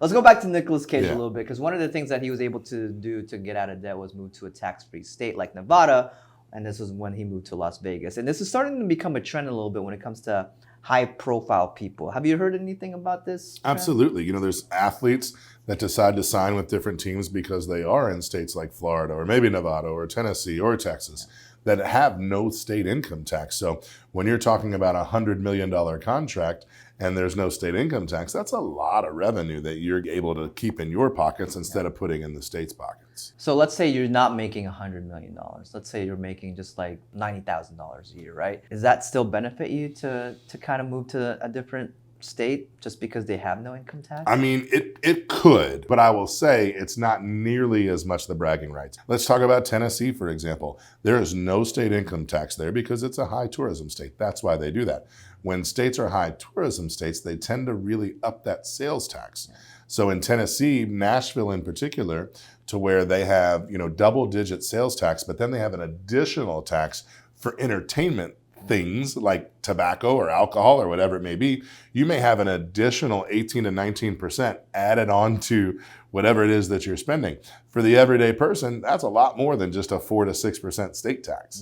Let's go back to Nicolas Cage a Yeah. little bit, because one of the things that he was able to do to get out of debt was move to a tax-free state like Nevada, and this was when he moved to Las Vegas. And this is starting to become a trend a little bit when it comes to high-profile people. Have you heard anything about this trend? Absolutely. There's athletes that decide to sign with different teams because they are in states like Florida or maybe Nevada or Tennessee or Texas that have no state income tax. So when you're talking about $100 million contract and there's no state income tax, that's a lot of revenue that you're able to keep in your pockets instead of putting in the state's pockets. So let's say you're not making $100 million. Let's say you're making just like $90,000 a year, right? Does that still benefit you to kind of move to a different state just because they have no income tax? I mean, it could, but I will say it's not nearly as much the bragging rights. Let's talk about Tennessee, for example. There is no state income tax there because it's a high tourism state. That's why they do that. When states are high tourism states, they tend to really up that sales tax. So in Tennessee, Nashville in particular, to where they have, double-digit sales tax, but then they have an additional tax for entertainment things like tobacco or alcohol or whatever it may be. You may have an additional 18 to 19% added on to whatever it is that you're spending. For the everyday person, that's a lot more than just a 4 to 6% state tax.